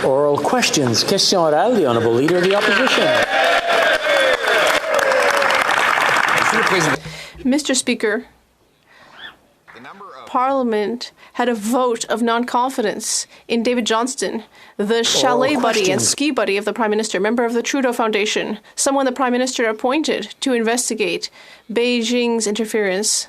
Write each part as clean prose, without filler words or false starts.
Oral questions. Question orale, the Honourable Leader of the Opposition. Mr. Speaker, Parliament had a vote of non-confidence in David Johnston, the chalet buddy and ski buddy of the Prime Minister, member of the Trudeau Foundation, someone the Prime Minister appointed to investigate Beijing's interference.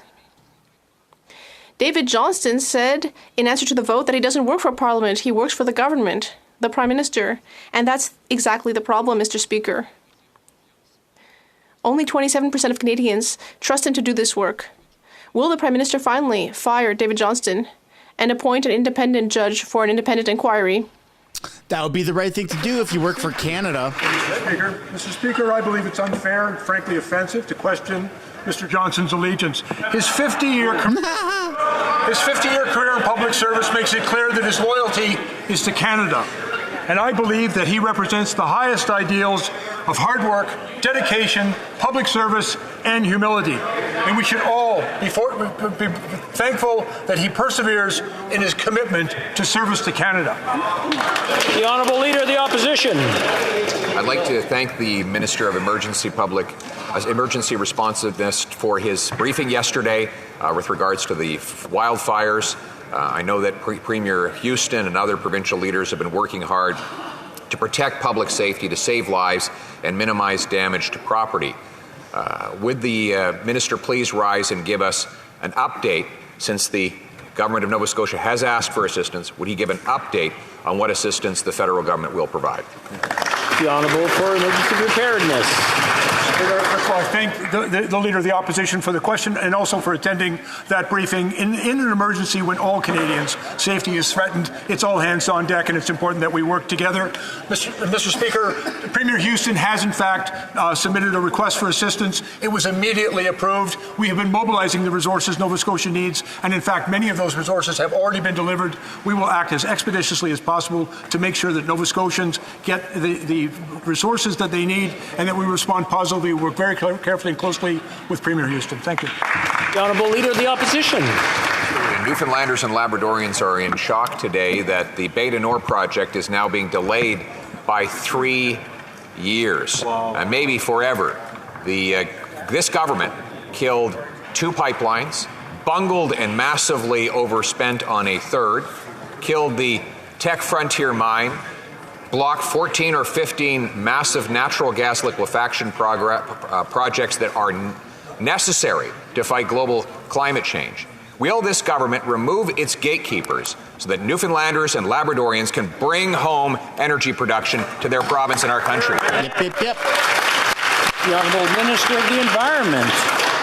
David Johnston said in answer to the vote that he doesn't work for Parliament, he works for the government, the Prime Minister, and that's exactly the problem, Mr. Speaker. Only 27% of Canadians trust him to do this work. Will the Prime Minister finally fire David Johnston and appoint an independent judge for an independent inquiry? That would be the right thing to do if you work for Canada. Mr. Speaker, I believe it's unfair and frankly offensive to question Mr. Johnston's allegiance. His 50-year career in public service makes it clear that his loyalty is to Canada. And I believe that he represents the highest ideals of hard work, dedication, public service, and humility. And we should all be thankful that he perseveres in his commitment to service to Canada. The Honourable Leader of the Opposition. I'd like to thank the Minister of Emergency Responsiveness for his briefing yesterday with regards to the wildfires. I know that Premier Houston and other provincial leaders have been working hard to protect public safety, to save lives, and minimize damage to property. Would the Minister please rise and give us an update, since the Government of Nova Scotia has asked for assistance? Would he give an update on what assistance the federal government will provide? The Honourable for Emergency Preparedness. First of all, I thank the Leader of the Opposition for the question and also for attending that briefing. In an emergency when all Canadians' safety is threatened, it's all hands on deck, and it's important that we work together. Mr. Speaker, Premier Houston has in fact submitted a request for assistance. It was immediately approved. We have been mobilizing the resources Nova Scotia needs, and in fact many of those resources have already been delivered. We will act as expeditiously as possible to make sure that Nova Scotians get the resources that they need and that we respond positively. We work very carefully and closely with Premier Houston. Thank you. The Honourable Leader of the Opposition. Newfoundlanders and Labradorians are in shock today that the Bay du Nord project is now being delayed by 3 years, maybe forever. This government killed 2 pipelines, bungled and massively overspent on a third, killed the Tech Frontier mine, blocked 14 or 15 massive natural gas liquefaction projects that are necessary to fight global climate change. Will this government remove its gatekeepers so that Newfoundlanders and Labradorians can bring home energy production to their province and our country? Yep. The Honourable Minister of the Environment.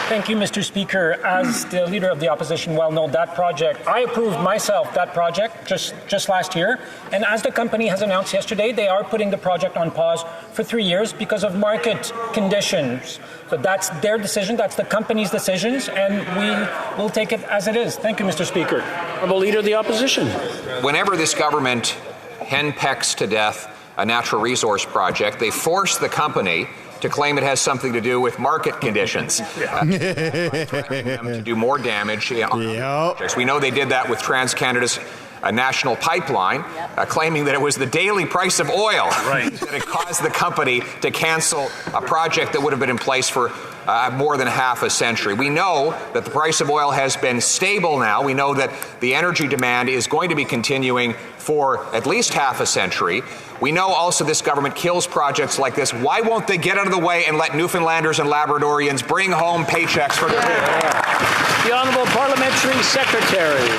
Thank you, Mr. Speaker. As the Leader of the Opposition well knows, that project, I approved myself that project just last year. And as the company has announced yesterday, they are putting the project on pause for 3 years because of market conditions. So that's their decision, that's the company's decisions, and we will take it as it is. Thank you, Mr. Speaker. Honourable Leader of the Opposition. Whenever this government henpecks to death a natural resource project, they force the company to claim it has something to do with market conditions. Them to do more damage on projects. We know they did that with TransCanada's national pipeline, claiming that it was the daily price of oil that had caused the company to cancel a project that would have been in place for more than half a century. We know that the price of oil has been stable now. We know that the energy demand is going to be continuing for at least half a century. We know also this government kills projects like this. Why won't they get out of the way and let Newfoundlanders and Labradorians bring home paychecks for their people? The Honourable Parliamentary Secretary.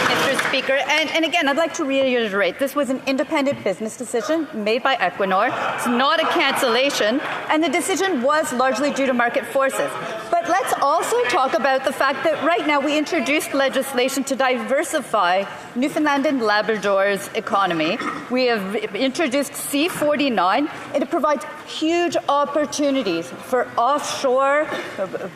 Mr. Speaker, and again, I'd like to reiterate, this was an independent business decision made by Equinor. It's not a cancellation, and the decision was largely due to market forces. But let's also talk about the fact that right now we introduced legislation to diversify Newfoundland and Labrador's economy. We have introduced C49, and it provides huge opportunities for offshore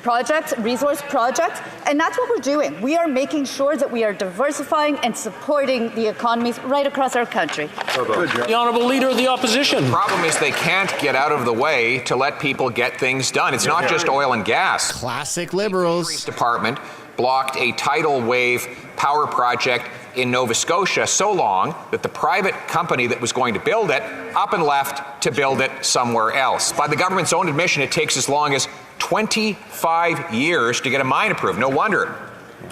projects, resource projects, and that's what we're doing. We are making sure that we are diversifying and supporting the economies right across our country. The Honourable Leader of the Opposition. The problem is they can't get out of the way to let people get things done. It's not just oil and gas. Classic Liberals. The Department blocked a tidal wave power project in Nova Scotia so long that the private company that was going to build it up and left to build it somewhere else. By the government's own admission, it takes as long as 25 years to get a mine approved. No wonder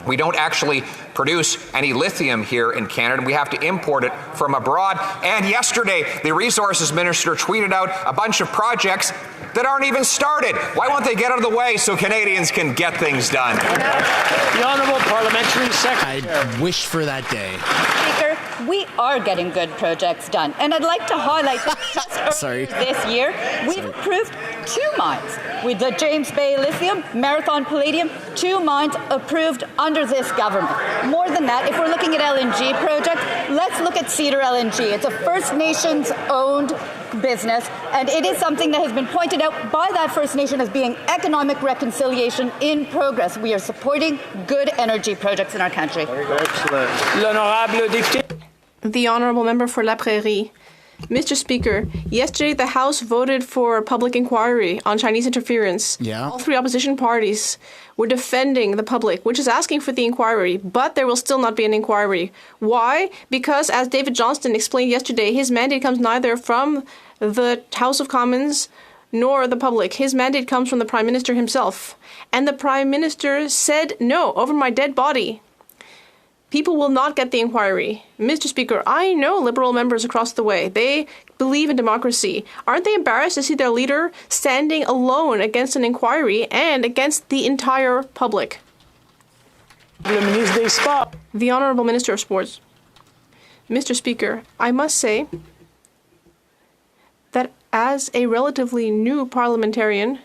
we don't actually produce any lithium here in Canada. We have to import it from abroad. And yesterday, the resources minister tweeted out a bunch of projects that aren't even started. Why won't they get out of the way so Canadians can get things done? The Honourable Parliamentary Secretary. I wish for that day. Speaker, we are getting good projects done. And I'd like to highlight that just earlier this year, we've approved 2 mines. With the James Bay Lithium, Marathon Palladium, 2 mines approved under this government. More than that, if we're looking at LNG projects, let's look at Cedar LNG. It's a First Nations-owned business, and it is something that has been pointed out by that First Nation as being economic reconciliation in progress. We are supporting good energy projects in our country. Excellent. L'honorable député. The Honourable Member for La Prairie. Mr. Speaker, yesterday the House voted for a public inquiry on Chinese interference. Yeah. All 3 opposition parties were defending the public, which is asking for the inquiry, but there will still not be an inquiry. Why? Because, as David Johnston explained yesterday, his mandate comes neither from the House of Commons nor the public. His mandate comes from the Prime Minister himself. And the Prime Minister said, no, over my dead body. People will not get the inquiry. Mr. Speaker, I know Liberal members across the way. They believe in democracy. Aren't they embarrassed to see their leader standing alone against an inquiry and against the entire public? Le ministre des Sports. The Honourable Minister of Sports. Mr. Speaker, I must say that as a relatively new parliamentarian,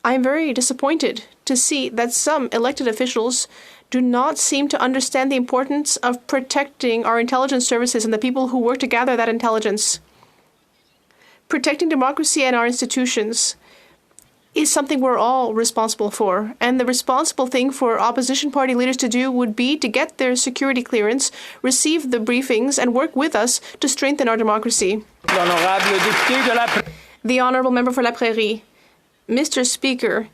I am very disappointed to see that some elected officials do not seem to understand the importance of protecting our intelligence services and the people who work to gather that intelligence. Protecting democracy and our institutions is something we're all responsible for. And the responsible thing for opposition party leaders to do would be to get their security clearance, receive the briefings, and work with us to strengthen our democracy. L'honorable député de la. The Honourable Member for La Prairie. Mr. Speaker,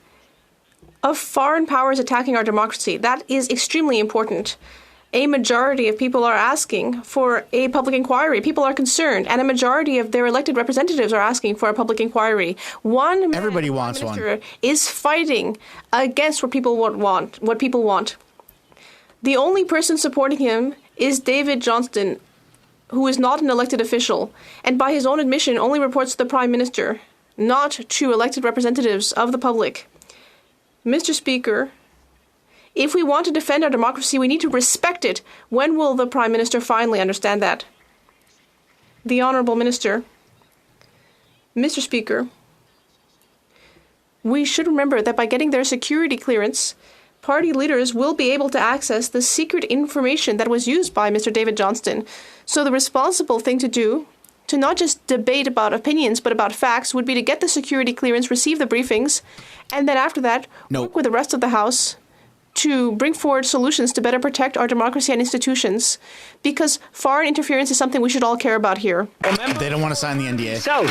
of foreign powers attacking our democracy, that is extremely important. A majority of people are asking for a public inquiry. People are concerned, and a majority of their elected representatives are asking for a public inquiry. Everybody wants one. Is fighting against what people want. What people want. The only person supporting him is David Johnston, who is not an elected official, and by his own admission only reports to the Prime Minister, not to elected representatives of the public. Mr. Speaker, if we want to defend our democracy, we need to respect it. When will the Prime Minister finally understand that? The Honourable Minister. Mr. Speaker, we should remember that by getting their security clearance, party leaders will be able to access the secret information that was used by Mr. David Johnston. So the responsible thing to do, to not just debate about opinions, but about facts, would be to get the security clearance, receive the briefings, and then after that, work with the rest of the House to bring forward solutions to better protect our democracy and institutions. Because foreign interference is something we should all care about here. They don't want to sign the NDA. South.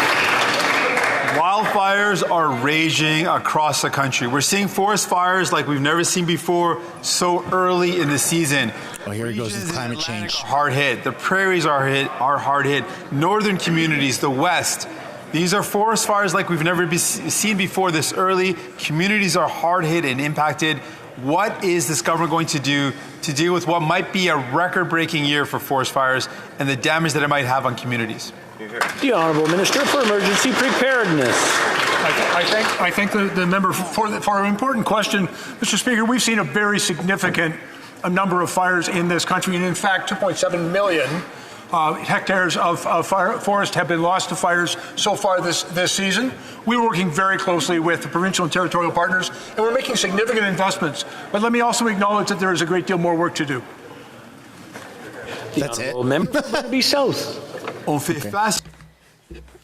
Wildfires are raging across the country. We're seeing forest fires like we've never seen before so early in the season. Oh, here he goes with climate change. Hard hit. The prairies are hard hit. Northern communities, the West. These are forest fires like we've never seen before this early. Communities are hard hit and impacted. What is this government going to do to deal with what might be a record-breaking year for forest fires and the damage that it might have on communities? The Honourable Minister for Emergency Preparedness. I thank the member for an important question. Mr. Speaker, we've seen a very significant number of fires in this country, and in fact, 2.7 million hectares of forest have been lost to fires so far this season. We're working very closely with the provincial and territorial partners, and we're making significant investments. But let me also acknowledge that there is a great deal more work to do. That's it. Member for Be South.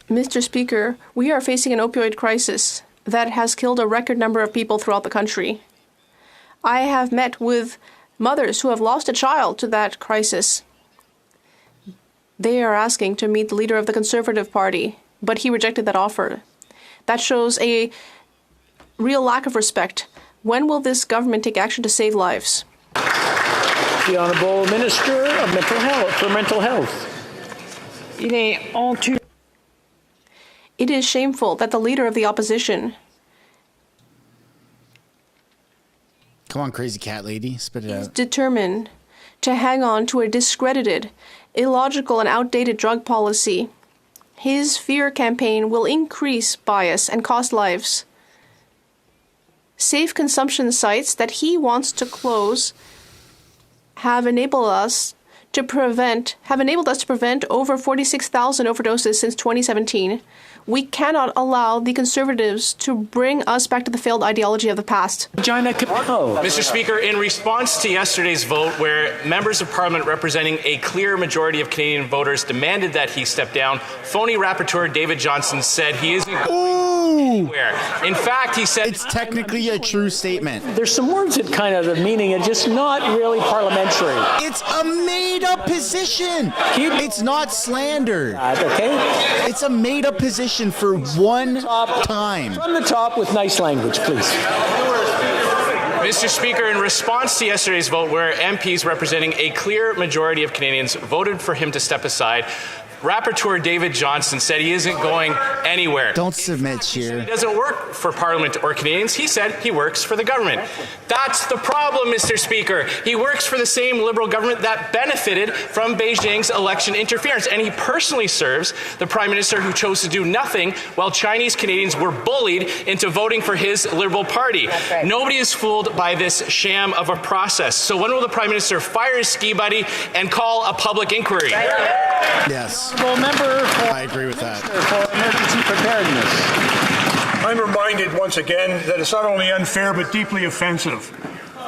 Mr. Speaker, we are facing an opioid crisis that has killed a record number of people throughout the country. I have met with mothers who have lost a child to that crisis. They are asking to meet the leader of the Conservative Party, but he rejected that offer. That shows a real lack of respect. When will this government take action to save lives? The Honourable Minister of Mental Health for Mental Health. It is shameful that the Leader of the Opposition Come on, crazy cat lady. Spit it is out. determined to hang on to a discredited, illogical, and outdated drug policy. His fear campaign will increase bias and cost lives. Safe consumption sites that he wants to close have enabled us to prevent over 46,000 overdoses since 2017. We cannot allow the Conservatives to bring us back to the failed ideology of the past. Mr. Speaker, in response to yesterday's vote where members of Parliament representing a clear majority of Canadian voters demanded that he step down, phony rapporteur David Johnston said he isn't going anywhere. In fact, he said... It's technically a true statement. There's some words that kind of the meaning are just not really parliamentary. It's a made-up position. It's not slander. Okay? It's a made-up position for one time. From the top with nice language, please. Mr. Speaker, in response to yesterday's vote where MPs representing a clear majority of Canadians voted for him to step aside, Rapporteur David Johnston said he isn't going anywhere. Don't submit, Sheer. He doesn't work for Parliament or Canadians. He said he works for the government. That's the problem, Mr. Speaker. He works for the same Liberal government that benefited from Beijing's election interference, and he personally serves the Prime Minister who chose to do nothing while Chinese Canadians were bullied into voting for his Liberal Party. Right. Nobody is fooled by this sham of a process. So when will the Prime Minister fire his ski buddy and call a public inquiry? Yes. Member I agree with that. For emergency preparedness. I'm reminded once again that it's not only unfair but deeply offensive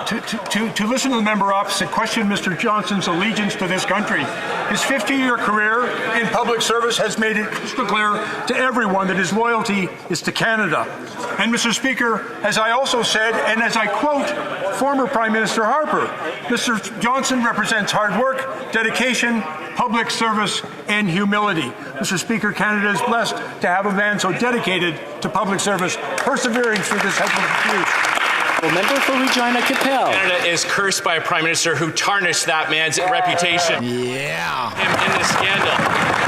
to listen to the member opposite question Mr. Johnston's allegiance to this country. His 50-year career in public service has made it crystal clear to everyone that his loyalty is to Canada. And Mr. Speaker, as I also said, and as I quote former Prime Minister Harper, Mr. Johnston represents hard work, dedication, public service, and humility. Mr. Speaker, Canada is blessed to have a man so dedicated to public service, persevering through this helpful abuse. Member for Regina Capel. Canada is cursed by a Prime Minister who tarnished that man's reputation. Yeah. In this scandal.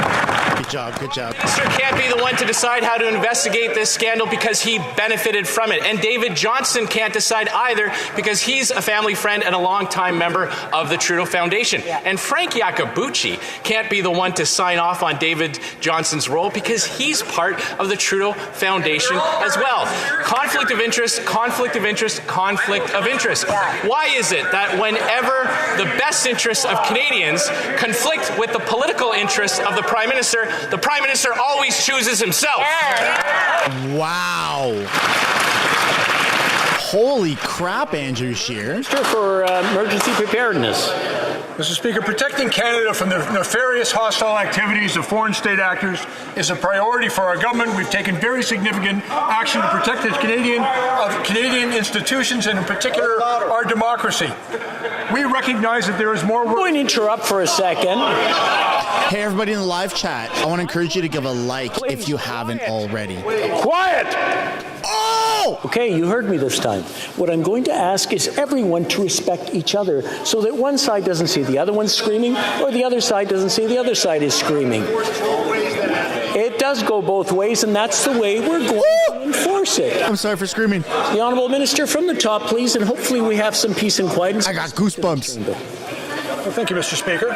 Good job, good job. The Minister can't be the one to decide how to investigate this scandal because he benefited from it. And David Johnston can't decide either because he's a family friend and a longtime member of the Trudeau Foundation. Yeah. And Frank Iacobucci can't be the one to sign off on David Johnston's role because he's part of the Trudeau Foundation as well. Conflict of interest, conflict of interest, conflict of interest. Why is it that whenever the best interests of Canadians conflict with the political interests of the Prime Minister always chooses himself? Wow. Holy crap, Andrew Scheer. Minister for emergency preparedness. Mr. Speaker, protecting Canada from the nefarious hostile activities of foreign state actors is a priority for our government. We've taken very significant action to protect the Canadian institutions and in particular our democracy. We recognize that there is more work. I'm going to interrupt for a second. Hey, everybody in the live chat, I want to encourage you to give a like if you haven't already. Quiet! Oh! Okay, you heard me this time. What I'm going to ask is everyone to respect each other so that one side doesn't see the other one screaming or the other side doesn't see the other side is screaming. It does go both ways, and that's the way we're going to enforce it. I'm sorry for screaming. The Honourable Minister from the top, please, and hopefully we have some peace and quiet. I got goosebumps. Well, thank you, Mr. Speaker.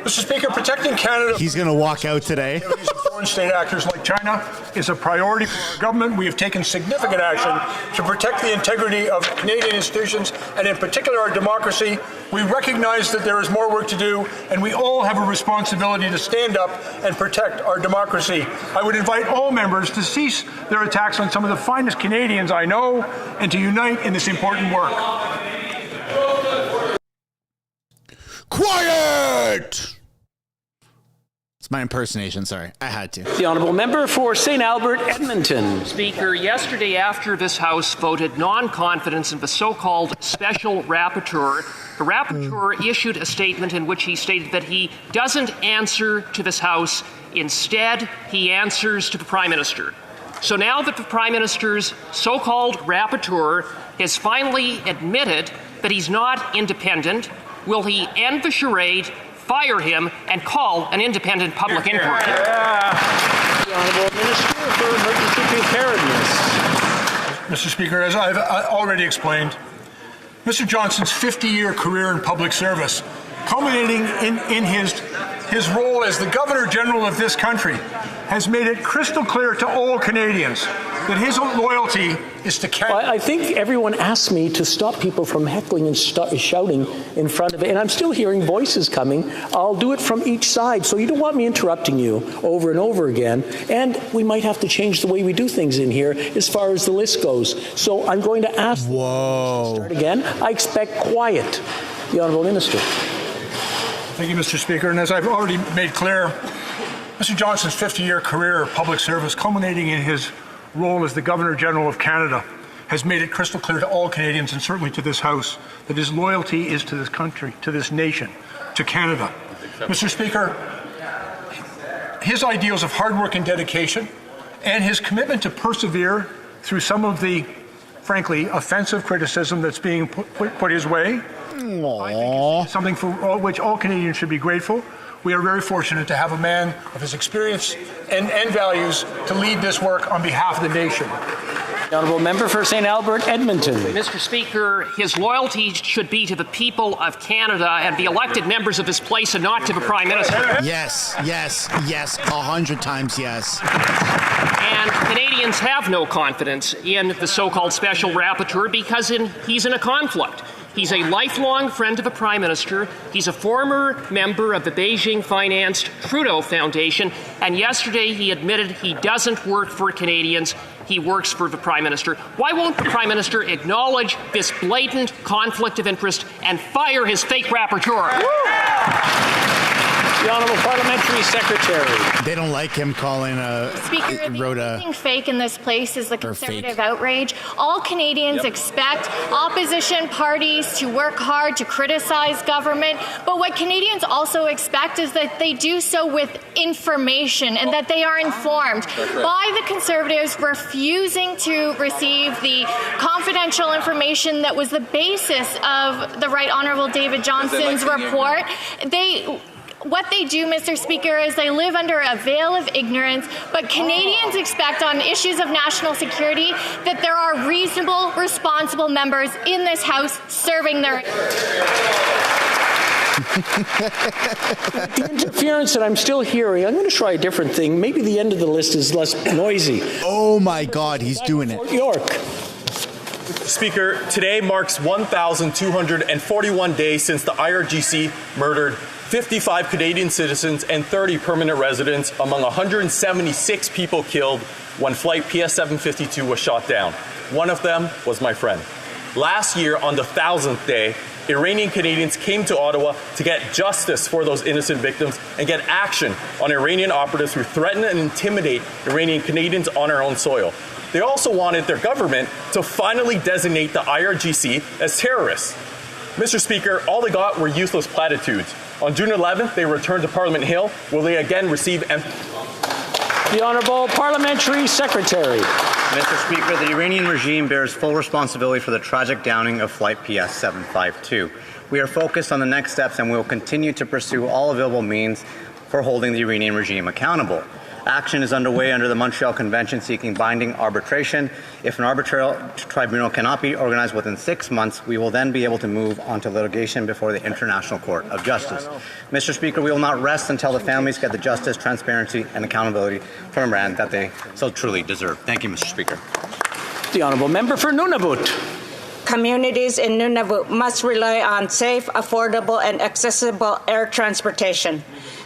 Mr. Speaker, protecting Canada... He's going to walk out today. ...foreign state actors like China is a priority for our government. We have taken significant action to protect the integrity of Canadian institutions and in particular our democracy. We recognize that there is more work to do and we all have a responsibility to stand up and protect our democracy. I would invite all members to cease their attacks on some of the finest Canadians I know and to unite in this important work. Quiet! It's my impersonation, sorry. I had to. The Honourable Member for St. Albert, Edmonton. Speaker, yesterday after this House voted non-confidence in the so-called special rapporteur, the rapporteur issued a statement in which he stated that he doesn't answer to this House. Instead, he answers to the Prime Minister. So now that the Prime Minister's so-called rapporteur has finally admitted that he's not independent, Will he end the charade, fire him, and call an independent public inquiry? The Honourable Minister for Emergency Preparedness. Mr. Speaker, as I've already explained, Mr. Johnson's 50-year career in public service, culminating in his role as the Governor-General of this country, has made it crystal clear to all Canadians that his loyalty is to Canada. I think everyone asked me to stop people from heckling and shouting in front of it, and I'm still hearing voices coming. I'll do it from each side, so you don't want me interrupting you over and over again, and we might have to change the way we do things in here as far as the list goes. So I'm going to ask to start again. I expect quiet. The Honourable Minister. Thank you, Mr. Speaker. And as I've already made clear, Mr. Johnson's 50-year career of public service, culminating in his role as the Governor-General of Canada, has made it crystal clear to all Canadians, and certainly to this House, that his loyalty is to this country, to this nation, to Canada. Mr. Speaker, his ideals of hard work and dedication, and his commitment to persevere through some of the, frankly, offensive criticism that's being put his way, I think is something for which all Canadians should be grateful. We are very fortunate to have a man of his experience and values to lead this work on behalf of the nation. The Honourable Member for St. Albert, Edmonton. Mr. Speaker, his loyalty should be to the people of Canada and the elected members of this place and not to the Prime Minister. Yes, 100 times yes. And Canadians have no confidence in the so-called special rapporteur because he's in a conflict. He's a lifelong friend of the Prime Minister. He's a former member of the Beijing-financed Trudeau Foundation. And yesterday he admitted he doesn't work for Canadians. He works for the Prime Minister. Why won't the Prime Minister acknowledge this blatant conflict of interest and fire his fake rapporteur? The Honourable Parliamentary Secretary. They don't like him calling Speaker, the only thing fake in this place is the Conservative outrage. All Canadians expect opposition parties to work hard to criticize government, but what Canadians also expect is that they do so with information and that they are informed. By the Conservatives refusing to receive the confidential information that was the basis of the Right Honourable David Johnston's report, what they do, Mr. Speaker, is they live under a veil of ignorance, but Canadians expect on issues of national security that there are reasonable, responsible members in this House serving their... The interference that I'm still hearing, I'm going to try a different thing. Maybe the end of the list is less noisy. Oh my God, he's doing it. York. Speaker, today marks 1,241 days since the IRGC murdered 55 Canadian citizens and 30 permanent residents, among 176 people killed when Flight PS-752 was shot down. One of them was my friend. Last year, on the 1,000th day, Iranian Canadians came to Ottawa to get justice for those innocent victims and get action on Iranian operatives who threaten and intimidate Iranian Canadians on our own soil. They also wanted their government to finally designate the IRGC as terrorists. Mr. Speaker, all they got were useless platitudes. On June 11th, they returned to Parliament Hill, where they again receive... The Honourable Parliamentary Secretary. Mr. Speaker, the Iranian regime bears full responsibility for the tragic downing of Flight PS-752. We are focused on the next steps and we will continue to pursue all available means for holding the Iranian regime accountable. Action is underway under the Montreal Convention seeking binding arbitration. If an arbitral tribunal cannot be organized within 6 months, we will then be able to move on to litigation before the International Court of Justice. Mr. Speaker, we will not rest until the families get the justice, transparency, and accountability from Iran that they so truly deserve. Thank you, Mr. Speaker. The Honourable Member for Nunavut. Communities in Nunavut must rely on safe, affordable, and accessible air transportation.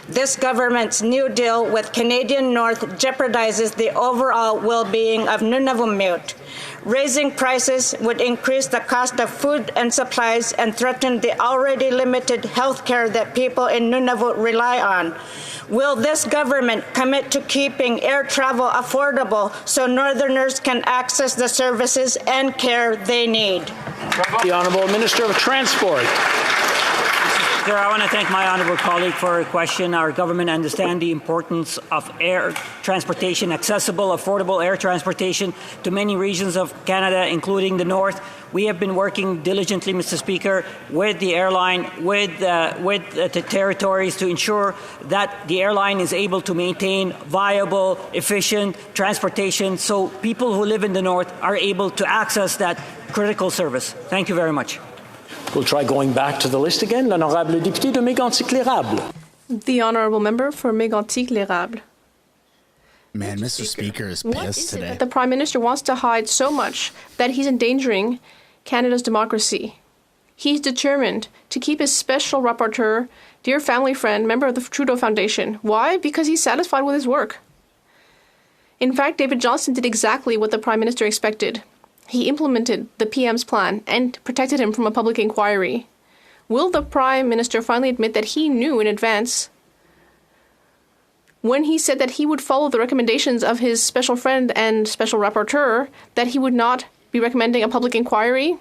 This government's New Deal with Canadian North jeopardizes the overall well-being of Nunavummiut. Raising prices would increase the cost of food and supplies and threaten the already limited health care that people in Nunavut rely on. Will this government commit to keeping air travel affordable so Northerners can access the services and care they need? The Honourable Minister of Transport. Speaker, I want to thank my honourable colleague for her question. Our government understands the importance of air transportation, accessible, affordable air transportation to many regions of Canada, including the north. We have been working diligently, Mr. Speaker, with the airline, with the territories to ensure that the airline is able to maintain viable, efficient transportation so people who live in the north are able to access that critical service. Thank you very much. We'll try going back to the list again. L'honorable député de Mégantic-l'Érable. The honourable member for Mégantic-l'Érable. Man, Mr. Speaker is What pissed is it today. that the Prime Minister wants to hide so much that he's endangering Canada's democracy? He's determined to keep his special rapporteur, dear family friend, member of the Trudeau Foundation. Why? Because he's satisfied with his work. In fact, David Johnston did exactly what the Prime Minister expected. He implemented the PM's plan and protected him from a public inquiry. Will the Prime Minister finally admit that he knew in advance when he said that he would follow the recommendations of his special friend and special rapporteur, that he would not be recommending a public inquiry?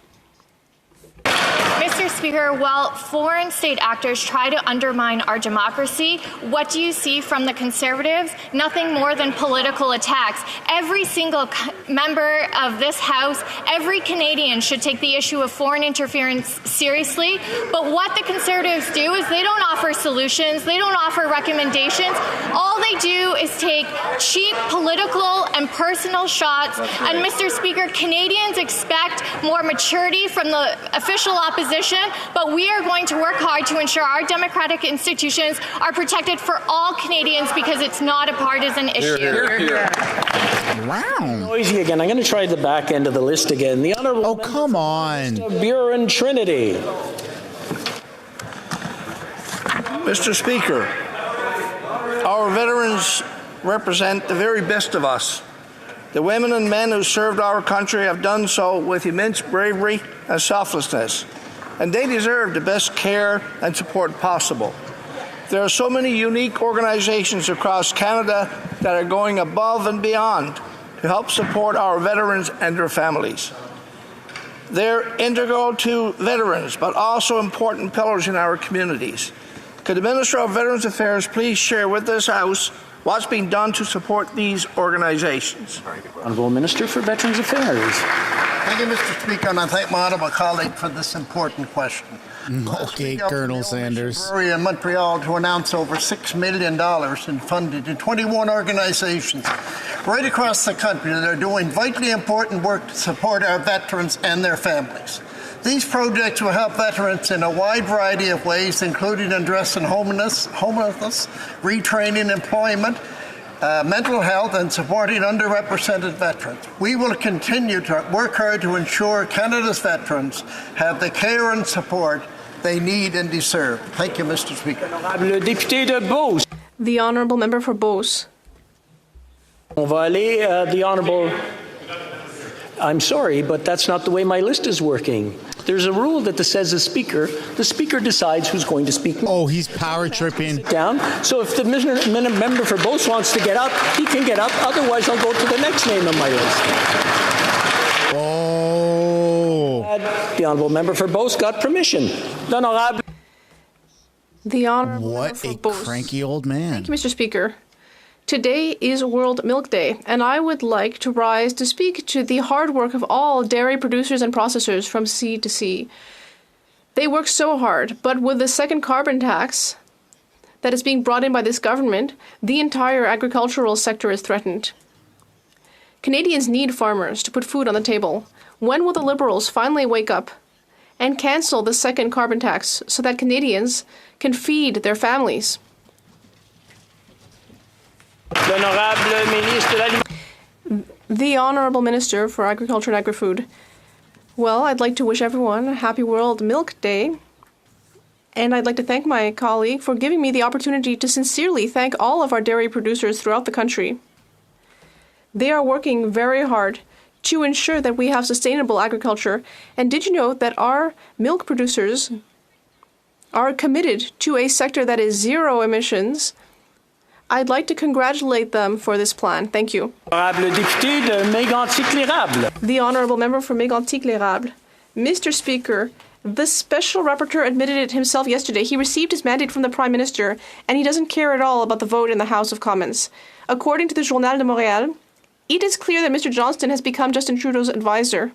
Mr. Speaker, while foreign state actors try to undermine our democracy, what do you see from the Conservatives? Nothing more than political attacks. Every single member of this House, every Canadian should take the issue of foreign interference seriously. But what the Conservatives do is they don't offer solutions, they don't offer recommendations. All they do is take cheap political and personal shots. And Mr. Speaker, Canadians expect more maturity from the official opposition, but we are going to work hard to ensure our democratic institutions are protected for all Canadians because it's not a partisan issue. Wow. Noisy again. I'm going to try the back end of the list again. The honourable. Oh, come on. Buren Trinity. Mr. Speaker, our veterans represent the very best of us. The women and men who served our country have done so with immense bravery and selflessness, and they deserve the best care and support possible. There are so many unique organizations across Canada that are going above and beyond to help support our veterans and their families. They're integral to veterans, but also important pillars in our communities. Could the Minister of Veterans Affairs please share with this House what's being done to support these organizations? Honourable Minister for Veterans Affairs. Thank you, Mr. Speaker, and I thank my honourable colleague for this important question. Okay, Colonel Sanders. In Montreal to announce over $6 million in funding to 21 organizations right across the country that are doing vitally important work to support our veterans and their families. These projects will help veterans in a wide variety of ways, including addressing homelessness, retraining, employment, mental health, and supporting underrepresented veterans. We will continue to work hard to ensure Canada's veterans have the care and support they need and deserve. Thank you, Mr. Speaker. The honourable member for Beauce. On va aller, the honourable. I'm sorry, but that's not the way my list is working. There's a rule that says the speaker decides who's going to speak. Oh, he's power tripping. Down. So if the member for Beauce wants to get up, he can get up. Otherwise, I'll go to the next name on my list. Oh. The honourable member for Beauce got permission. The honourable What member for a Beauce. cranky old man. Thank you, Mr. Speaker. Today is World Milk Day, and I would like to rise to speak to the hard work of all dairy producers and processors from sea to sea. They work so hard, but with the second carbon tax that is being brought in by this government, the entire agricultural sector is threatened. Canadians need farmers to put food on the table. When will the Liberals finally wake up and cancel the second carbon tax so that Canadians can feed their families? The Honourable Minister for Agriculture and Agri-Food. Well, I'd like to wish everyone a happy World Milk Day. And I'd like to thank my colleague for giving me the opportunity to sincerely thank all of our dairy producers throughout the country. They are working very hard to ensure that we have sustainable agriculture. And did you know that our milk producers are committed to a sector that is zero emissions? I'd like to congratulate them for this plan. Thank you. The Honourable Member for Mégantic-l'Érable. Mr. Speaker, The special rapporteur admitted it himself yesterday. He received his mandate from the Prime Minister, and he doesn't care at all about the vote in the House of Commons. According to the Journal de Montréal, it is clear that Mr. Johnston has become Justin Trudeau's advisor.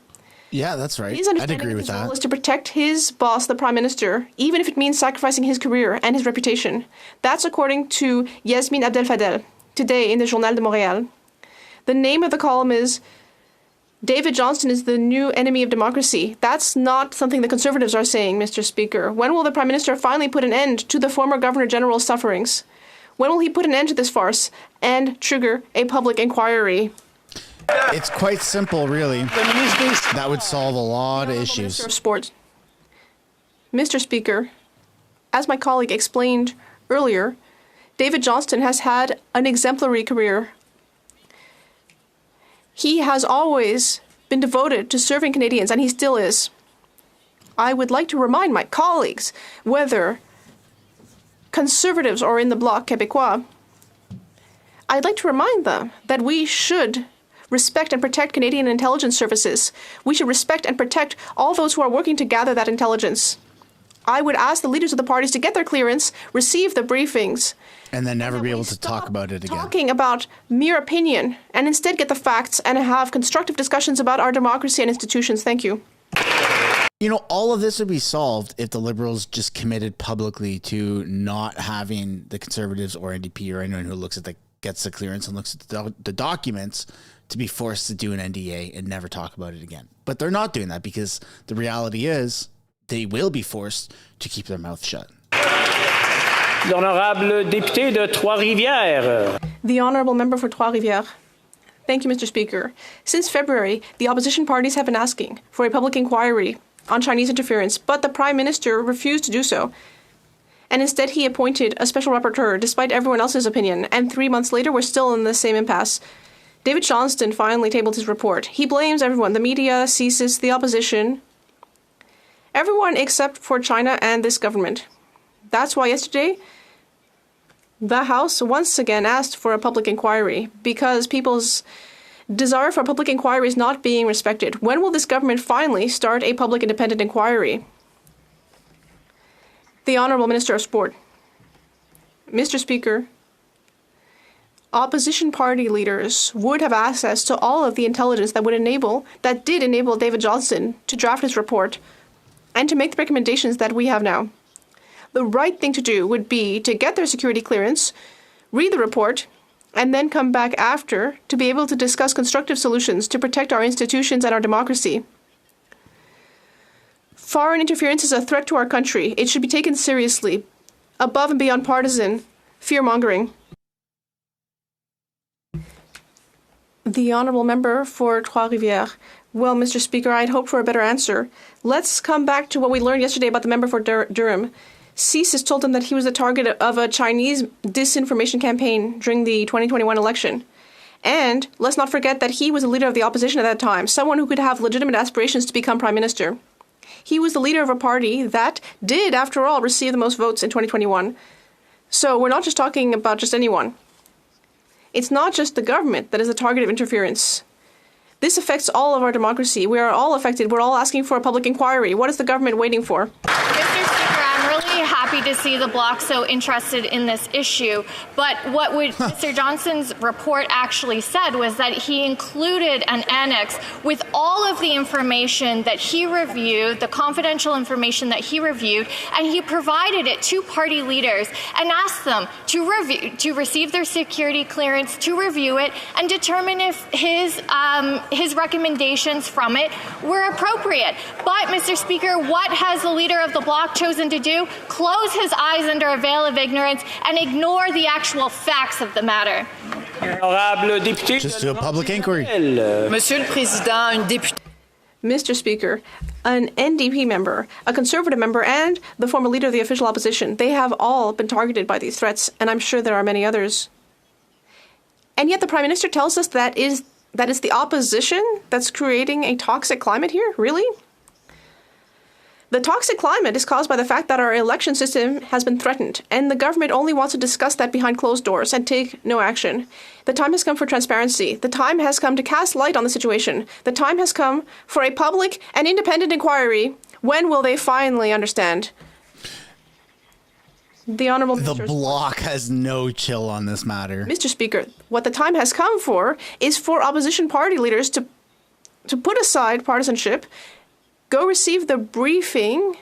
Yeah, that's right. His I'd understanding agree of with his role that. is to protect his boss, the Prime Minister, even if it means sacrificing his career and his reputation. That's according to Yasmine Abdel-Fadel, today in the Journal de Montréal. The name of the column is David Johnston is the new enemy of democracy. That's not something the Conservatives are saying, Mr. Speaker. When will the Prime Minister finally put an end to the former Governor General's sufferings? When will he put an end to this farce and trigger a public inquiry? It's quite simple, really. That would solve a lot of issues. Minister of Sport. Mr. Speaker, as my colleague explained earlier, David Johnston has had an exemplary career. He has always been devoted to serving Canadians, and he still is. I would like to remind my colleagues, whether Conservatives or in the Bloc Québécois, I'd like to remind them that we should respect and protect Canadian intelligence services. We should respect and protect all those who are working to gather that intelligence. I would ask the leaders of the parties to get their clearance, receive the briefings, and then never be able to talk about it again. Talking about mere opinion, and instead get the facts and have constructive discussions about our democracy and institutions. Thank you. You know, all of this would be solved if the Liberals just committed publicly to not having the Conservatives or NDP or anyone who gets the clearance and looks at the documents to be forced to do an NDA and never talk about it again. But they're not doing that because the reality is they will be forced to keep their mouth shut. L'honorable député de Trois-Rivières. The honourable member for Trois-Rivières. Thank you, Mr. Speaker. Since February, the opposition parties have been asking for a public inquiry on Chinese interference, but the Prime Minister refused to do so. And instead he appointed a special rapporteur despite everyone else's opinion, and 3 months later we're still in the same impasse. David Johnston finally tabled his report. He blames everyone, the media, CSIS, the opposition, everyone except for China and this government. That's why yesterday the House once again asked for a public inquiry because people's desire for a public inquiry is not being respected. When will this government finally start a public independent inquiry? The Honourable Minister of Sport. Mr. Speaker, opposition party leaders would have access to all of the intelligence that did enable David Johnston to draft his report and to make the recommendations that we have now. The right thing to do would be to get their security clearance, read the report, and then come back after to be able to discuss constructive solutions to protect our institutions and our democracy. Foreign interference is a threat to our country. It should be taken seriously, above and beyond partisan fear-mongering. The honourable member for Trois-Rivières. Well, Mr. Speaker, I'd hoped for a better answer. Let's come back to what we learned yesterday about the member for Durham. CSIS told him that he was the target of a Chinese disinformation campaign during the 2021 election. And let's not forget that he was the leader of the opposition at that time, someone who could have legitimate aspirations to become Prime Minister. He was the leader of a party that did, after all, receive the most votes in 2021. So we're not just talking about just anyone. It's not just the government that is the target of interference. This affects all of our democracy. We are all affected. We're all asking for a public inquiry. What is the government waiting for? Mr. Speaker, I'm really happy to see the Bloc so interested in this issue. But what Mr. Johnston's report actually said was that he included an annex with all of the information that he reviewed, the confidential information that he reviewed, and he provided it to party leaders and asked them to receive their security clearance, to review it, and determine if his recommendations from it were appropriate. But, Mr. Speaker, what has the leader of the Bloc chosen to do? Close his eyes under a veil of ignorance and ignore the actual facts of the matter. Just do a public inquiry. Monsieur le Président, un député. Mr. Speaker, an NDP member, a Conservative member, and the former leader of the official opposition, they have all been targeted by these threats, and I'm sure there are many others. And yet the Prime Minister tells us that it's the opposition that's creating a toxic climate here? Really? The toxic climate is caused by the fact that our election system has been threatened, and the government only wants to discuss that behind closed doors and take no action. The time has come for transparency. The time has come to cast light on the situation. The time has come for a public and independent inquiry. When will they finally understand? The Honourable The Bloc has no chill on this matter. Mr. Speaker, what the time has come for is for opposition party leaders to put aside partisanship, go receive the briefing,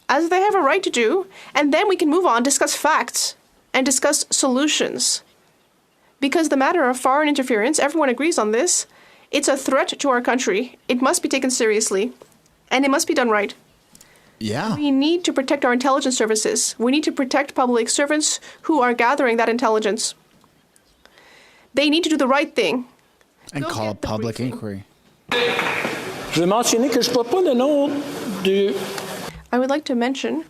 as they have a right to do, and then we can move on, discuss facts, and discuss solutions. Because the matter of foreign interference, everyone agrees on this, it's a threat to our country. It must be taken seriously, and it must be done right. Yeah. We need to protect our intelligence services. We need to protect public servants who are gathering that intelligence. They need to do the right thing. And call a public inquiry. Je vais mentionner que je ne vois pas le nom du... I would like to mention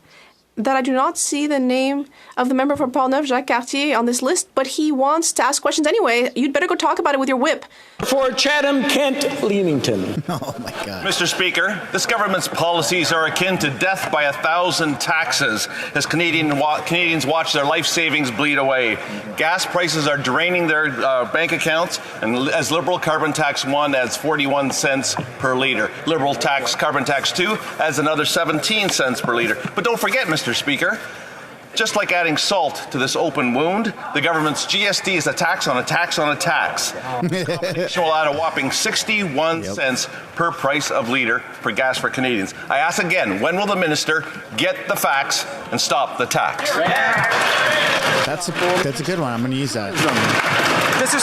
that I do not see the name of the member for Portneuf, Jacques Cartier, on this list, but he wants to ask questions anyway. You'd better go talk about it with your whip. For Chatham, Kent, Leamington. Oh, my God. Mr. Speaker, this government's policies are akin to death by 1,000 taxes as Canadians watch their life savings bleed away. Gas prices are draining their bank accounts, and as Liberal Carbon Tax 1 adds 41 cents per litre. Liberal Carbon Tax 2 adds another 17 cents per litre. But don't forget, Mr. Speaker, just like adding salt to this open wound, the government's GST is a tax on a tax on a tax. The combination will add a whopping 61 cents per price of litre for gas for Canadians. I ask again, when will the minister get the facts and stop the tax? That's a good one. I'm going to use that. Mr.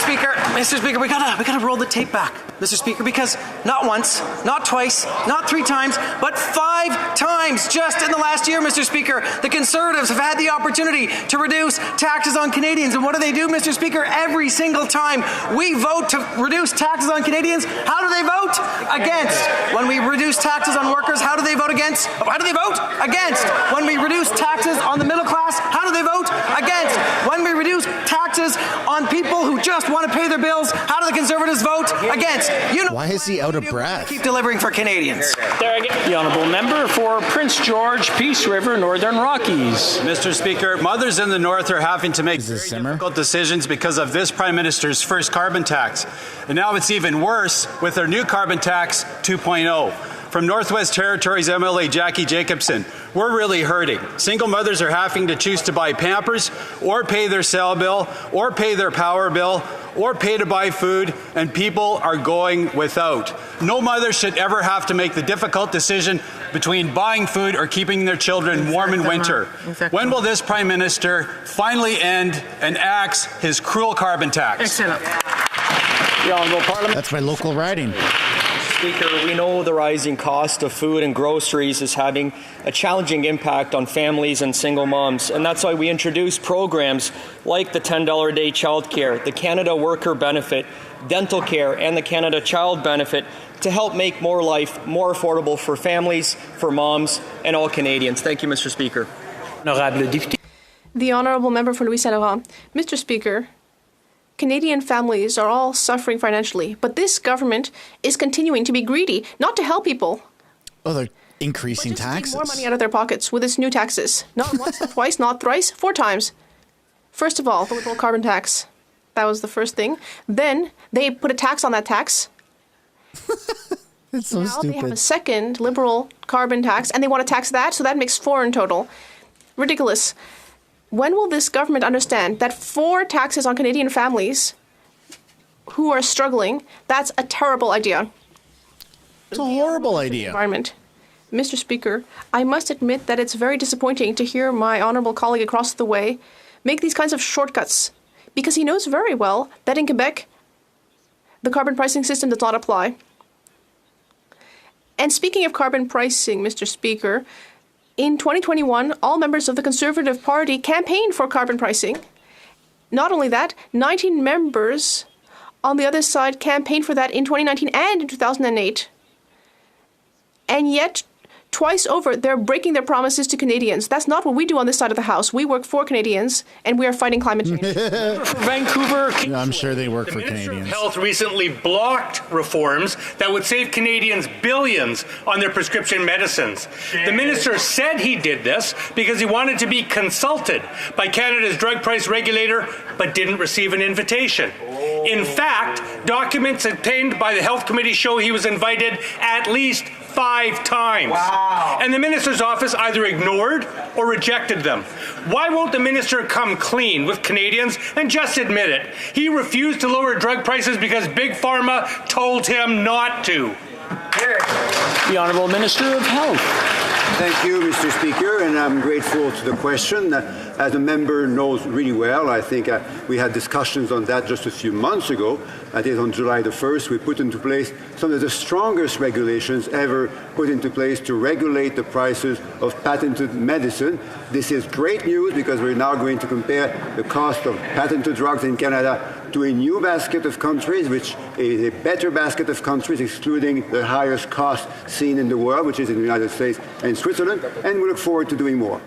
Speaker, we gotta roll the tape back, Mr. Speaker, because not once, not twice, not 3 times, but 5 times just in the last year, Mr. Speaker, the Conservatives have had the opportunity to reduce taxes on Canadians. And what do, Mr. Speaker? Every single time we vote to reduce taxes on Canadians, how do they vote? Against. When we reduce taxes on workers, how do they vote against? How do they vote? Against. When we reduce taxes on the middle class, how do they vote? Against. When we reduce taxes on people who just want to pay their bills, how do the Conservatives vote? Against. You know, why is he out of breath? Keep delivering for Canadians. The Honourable Member for Prince George, Peace River, Northern Rockies. Mr. Speaker, mothers in the North are having to make very difficult decisions because of this Prime Minister's first carbon tax. And now it's even worse with their new carbon tax 2.0. From Northwest Territories MLA Jackie Jacobson, we're really hurting. Single mothers are having to choose to buy Pampers or pay their cell bill or pay their power bill or pay to buy food, and people are going without. No mother should ever have to make the difficult decision between buying food or keeping their children warm in winter. When will this Prime Minister finally end and axe his cruel carbon tax? Excellent. The Honourable Parliament. That's my local riding. Speaker, we know the rising cost of food and groceries is having a challenging impact on families and single moms, and that's why we introduced programs like the $10 a day childcare, the Canada Worker Benefit, dental care, and the Canada Child Benefit to help make more life more affordable for families, for moms, and all Canadians. Thank you, Mr. Speaker. The Honourable Member for Louis Saint Laurent. Mr. Speaker, Canadian families are all suffering financially, but this government is continuing to be greedy, not to help people. Oh, they're increasing taxes. To take more money out of their pockets with its new taxes. Not once, not twice, not thrice, 4 times. First of all, the Liberal carbon tax. That was the first thing. Then they put a tax on that tax. It's so now stupid. They have a second Liberal carbon tax, and they want to tax that, so that makes 4 in total. Ridiculous. When will this government understand that 4 taxes on Canadian families who are struggling, that's a terrible idea. It's a horrible idea. Environment. Mr. Speaker, I must admit that it's very disappointing to hear my honourable colleague across the way make these kinds of shortcuts, because he knows very well that in Quebec, the carbon pricing system does not apply. And speaking of carbon pricing, Mr. Speaker, in 2021, all members of the Conservative Party campaigned for carbon pricing. Not only that, 19 members on the other side campaigned for that in 2019 and in 2008. And yet, Twice over, they're breaking their promises to Canadians. That's not what we do on this side of the House. We work for Canadians, and we are fighting climate change. Vancouver. I'm sure they work for The Minister Canadians. of Health recently blocked reforms that would save Canadians billions on their prescription medicines. The minister said he did this because he wanted to be consulted by Canada's drug price regulator, but didn't receive an invitation. In fact, documents obtained by the Health Committee show he was invited at least 5 times. Wow. And the minister's office either ignored or rejected them. Why won't the minister come clean with Canadians and just admit it? He refused to lower drug prices because Big Pharma told him not to. The Honourable Minister of Health. Thank you, Mr. Speaker, and I'm grateful to the question. As the member knows really well, I think we had discussions on that just a few months ago. That is, on July the 1st, we put into place some of the strongest regulations ever put into place to regulate the prices of patented medicine. This is great news because we're now going to compare the cost of patented drugs in Canada to a new basket of countries, which is a better basket of countries, excluding the highest cost seen in the world, which is in the United States and Switzerland, and we look forward to doing more.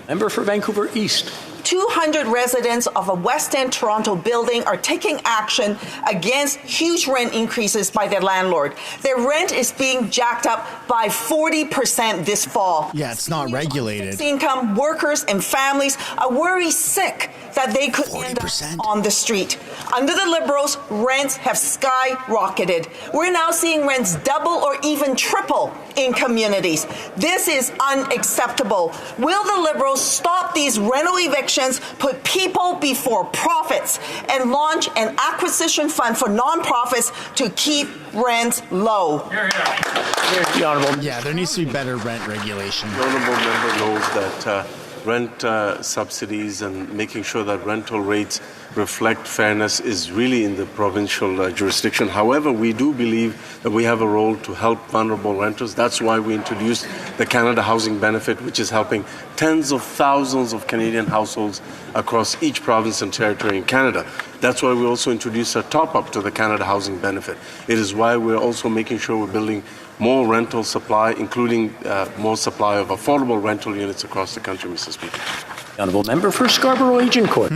Member for Vancouver East. 200 residents of a West End Toronto building are taking action against huge rent increases by their landlord. Their rent is being jacked up by 40% this fall. Yeah, it's not regulated. Income workers and families are worried sick that they could end up on the street. Under the Liberals, rents have skyrocketed. We're now seeing rents double or even triple in communities. This is unacceptable. Will the Liberals stop these rental evictions, put people before profits, and launch an acquisition fund for nonprofits to keep rents low? The Honourable. Yeah, there needs to be better rent regulation. The Honourable member knows that rent subsidies and making sure that rental rates reflect fairness is really in the provincial jurisdiction. However, we do believe that we have a role to help vulnerable renters. That's why we introduced the Canada Housing Benefit, which is helping tens of thousands of Canadian households across each province and territory in Canada. That's why we also introduced a top-up to the Canada Housing Benefit. It is why we're also making sure we're building more rental supply, including more supply of affordable rental units across the country, Mr. Speaker. Honourable Member for Scarborough Agincourt.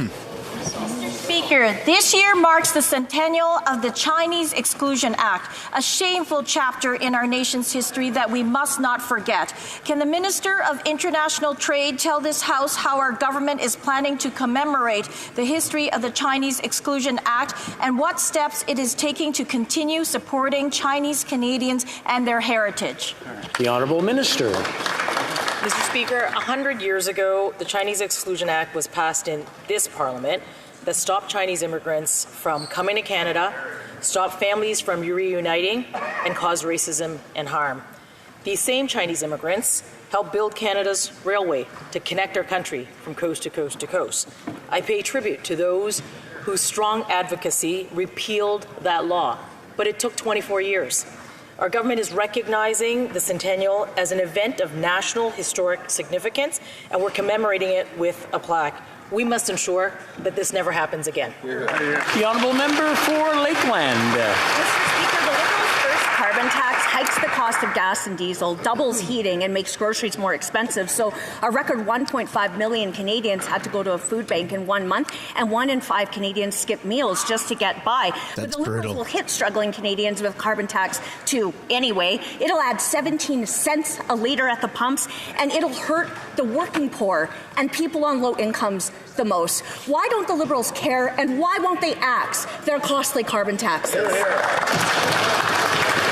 Speaker, this year marks the centennial of the Chinese Exclusion Act, a shameful chapter in our nation's history that we must not forget. Can the Minister of International Trade tell this House how our government is planning to commemorate the history of the Chinese Exclusion Act and what steps it is taking to continue supporting Chinese Canadians and their heritage? The Honourable Minister. Mr. Speaker, 100 years ago, the Chinese Exclusion Act was passed in this Parliament that stopped Chinese immigrants from coming to Canada, stopped families from reuniting, and caused racism and harm. These same Chinese immigrants helped build Canada's railway to connect our country from coast to coast to coast. I pay tribute to those whose strong advocacy repealed that law, but it took 24 years. Our government is recognizing the centennial as an event of national historic significance, and we're commemorating it with a plaque. We must ensure that this never happens again. The Honourable Member for Lakeland. Mr. Speaker, the Liberals' first carbon tax hikes the cost of gas and diesel, doubles heating, and makes groceries more expensive. So a record 1.5 million Canadians had to go to a food bank in 1 month, and 1 in 5 Canadians skip meals just to get by. But the Liberals will hit struggling Canadians with carbon tax too. Anyway, it'll add 17 cents a litre at the pumps, and it'll hurt the working poor and people on low incomes the most. Why don't the Liberals care, and why won't they axe their costly carbon taxes?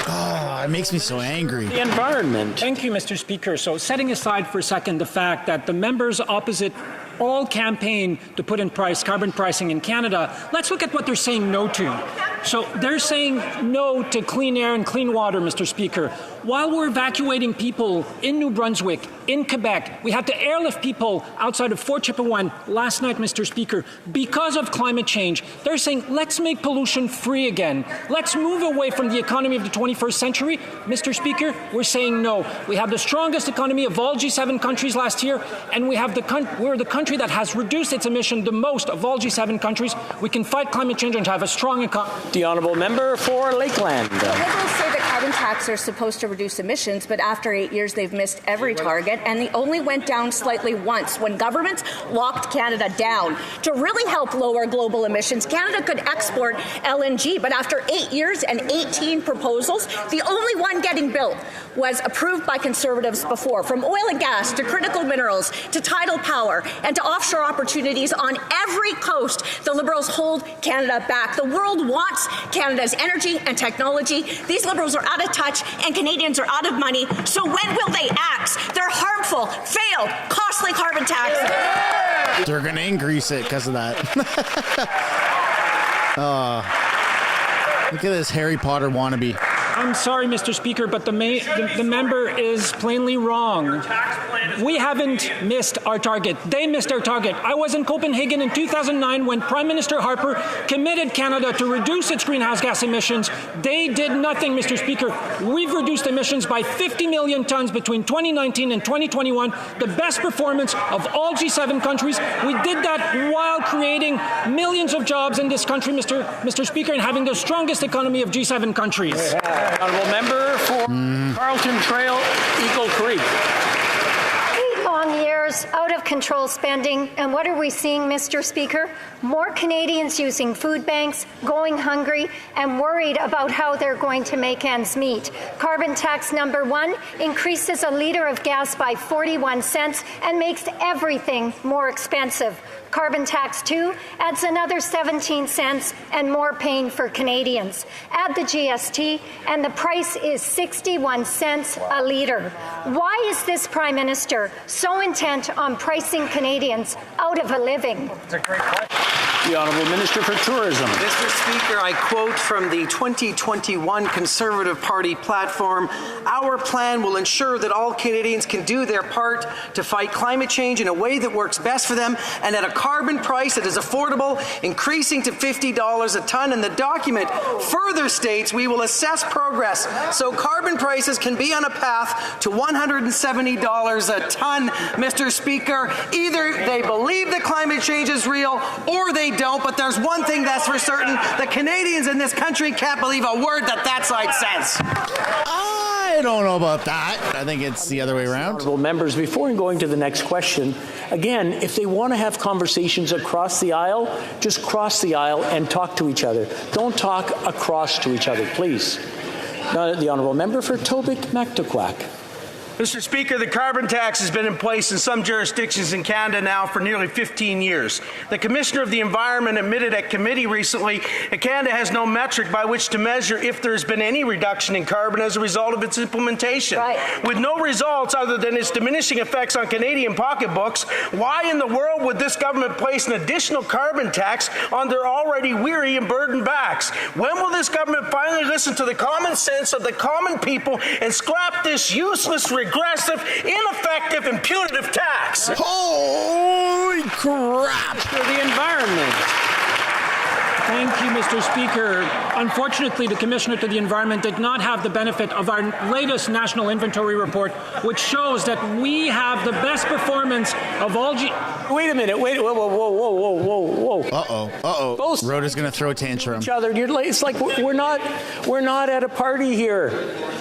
Oh, it makes me so angry. The environment. Thank you, Mr. Speaker. So setting aside for a second the fact that the members opposite all campaign to put in carbon pricing in Canada, let's look at what they're saying no to. So they're saying no to clean air and clean water, Mr. Speaker. While we're evacuating people in New Brunswick, in Quebec, we had to airlift people outside of Fort Chipewyan last night, Mr. Speaker, because of climate change. They're saying, let's make pollution free again. Let's move away from the economy of the 21st century. Mr. Speaker, we're saying no. We have the strongest economy of all G7 countries last year, and we're the country that has reduced its emission the most of all G7 countries. We can fight climate change and have a strong economy. The Honourable Member for Lakeland. The Liberals say that carbon carbon tax are supposed to reduce emissions, but after 8 years, they've missed every target, and they only went down slightly once when governments locked Canada down. To really help lower global emissions, Canada could export LNG, but after 8 years and 18 proposals, the only one getting built was approved by Conservatives before. From oil and gas to critical minerals to tidal power and to offshore opportunities on every coast, the Liberals hold Canada back. The world wants Canada's energy and technology. These Liberals are out of touch and Canadians are out of money. So when will they axe their harmful, failed, costly carbon tax? They're going to increase it because of that. Look at this Harry Potter wannabe. I'm sorry, Mr. Speaker, but the member is plainly wrong. We haven't missed our target. They missed our target. I was in Copenhagen in 2009 when Prime Minister Harper committed Canada to reduce its greenhouse gas emissions. They did nothing, Mr. Speaker. We've reduced emissions by 50 million tons between 2019 and 2021, the best performance of all G7 countries. We did that while creating millions of jobs in this country, Mr. Speaker, and having the strongest economy of G7 countries. Honourable member for Carlton Trail, Eagle Creek. 8 long years, out of control spending, and what are we seeing, Mr. Speaker? More Canadians using food banks, going hungry, and worried about how they're going to make ends meet. Carbon tax number 1 increases a litre of gas by 41 cents and makes everything more expensive. Carbon tax 2 adds another 17 cents and more pain for Canadians. Add the GST and the price is 61 cents a litre. Why is this Prime Minister so intent on pricing Canadians out of a living? That's a great question. The Honourable Minister for Tourism. Mr. Speaker, I quote from the 2021 Conservative Party platform, "Our plan will ensure that all Canadians can do their part to fight climate change in a way that works best for them and at a carbon price that is affordable, increasing to $50 a ton." And the document further states we will assess progress so carbon prices can be on a path to $170 a ton. Mr. Speaker, either they believe that climate change is real or they don't, but there's one thing that's for certain: the Canadians in this country can't believe a word that side says. I don't know about that. I think it's the other way around. Honourable members, before going to the next question, again, if they want to have conversations across the aisle, just cross the aisle and talk to each other. Don't talk across to each other, please. Now, the Honourable Member for Tobique-Mactaquac. Mr. Speaker, the carbon tax has been in place in some jurisdictions in Canada now for nearly 15 years. The Commissioner of the Environment admitted at committee recently that Canada has no metric by which to measure if there has been any reduction in carbon as a result of its implementation. Right. With no results other than its diminishing effects on Canadian pocketbooks, why in the world would this government place an additional carbon tax on their already weary and burdened backs? When will this government finally listen to the common sense of the common people and scrap this useless, regressive, ineffective, and punitive tax? Holy crap! For the environment. Thank you, Mr. Speaker. Unfortunately, the Commissioner to the Environment did not have the benefit of our latest national inventory report, which shows that we have the best performance of all Wait a minute. Wait. Whoa. Uh-oh. Rhoda's going to throw a tantrum. Each other. It's like we're not at a party here.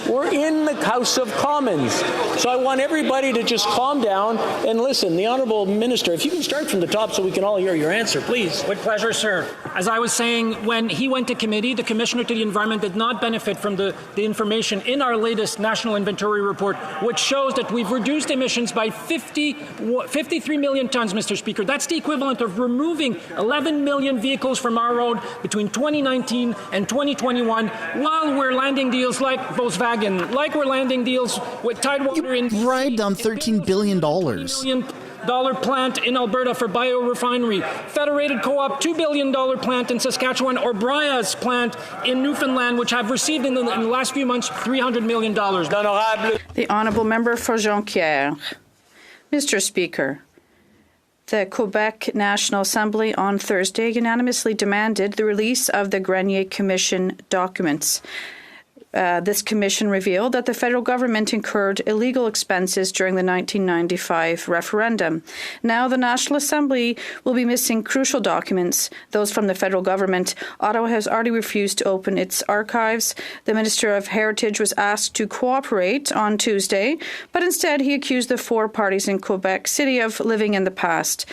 We're in the House of Commons. So I want everybody to just calm down and listen. The Honourable Minister, if you can start from the top so we can all hear your answer, please. With pleasure, sir. As I was saying, when he went to committee, the Commissioner to the Environment did not benefit from the information in our latest national inventory report, which shows that we've reduced emissions by 53 million tons, Mr. Speaker. That's the equivalent of removing 11 million vehicles from our road between 2019 and 2021, while we're landing deals like Volkswagen, like we're landing deals with Tidewater in... You bribed on $13 billion. $1 plant in Alberta for biorefinery, Federated Co-op $2 billion plant in Saskatchewan, or Bria's plant in Newfoundland, which have received in the last few months $300 million. The Honourable Member for Jonquière. Mr. Speaker, the Quebec National Assembly on Thursday unanimously demanded the release of the Grenier Commission documents. This commission revealed that the federal government incurred illegal expenses during the 1995 referendum. Now the National Assembly will be missing crucial documents, those from the federal government. Ottawa has already refused to open its archives. The Minister of Heritage was asked to cooperate on Tuesday, but instead he accused the four parties in Quebec City of living in the past.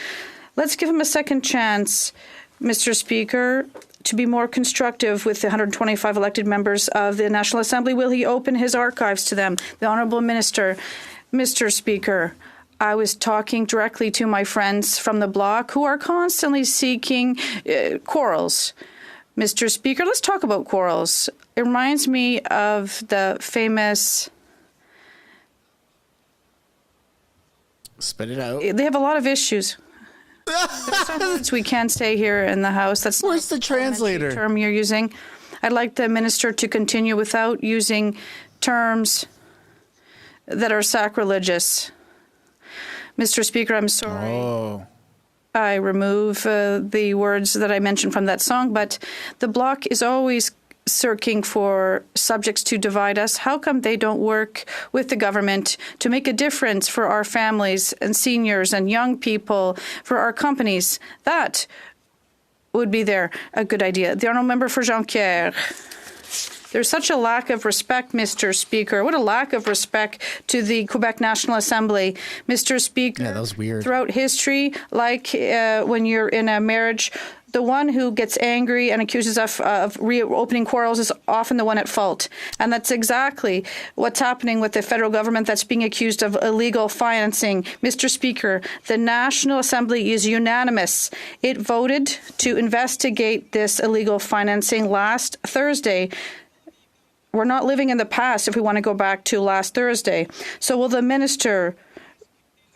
Let's give him a second chance, Mr. Speaker, to be more constructive with the 125 elected members of the National Assembly. Will he open his archives to them? The Honourable Minister. Mr. Speaker, I was talking directly to my friends from the Bloc who are constantly seeking quarrels. Mr. Speaker, let's talk about quarrels. It reminds me of the famous... Spit it out. They have a lot of issues. There's some words we can't say here in the House. That's where's the translator term you're using. I'd like the minister to continue without using terms that are sacrilegious. Mr. Speaker, I'm sorry. I remove the words that I mentioned from that song, but the Bloc is always searching for subjects to divide us. How come they don't work with the government to make a difference for our families and seniors and young people, for our companies? That would be a good idea. The Honourable Member for Jean-Pierre. There's such a lack of respect, Mr. Speaker. What a lack of respect to the Quebec National Assembly. Mr. Speaker, yeah, that was weird. Throughout history, like when you're in a marriage, the one who gets angry and accuses us of reopening quarrels is often the one at fault. And that's exactly what's happening with the federal government that's being accused of illegal financing. Mr. Speaker, the National Assembly is unanimous. It voted to investigate this illegal financing last Thursday. We're not living in the past if we want to go back to last Thursday. So will the minister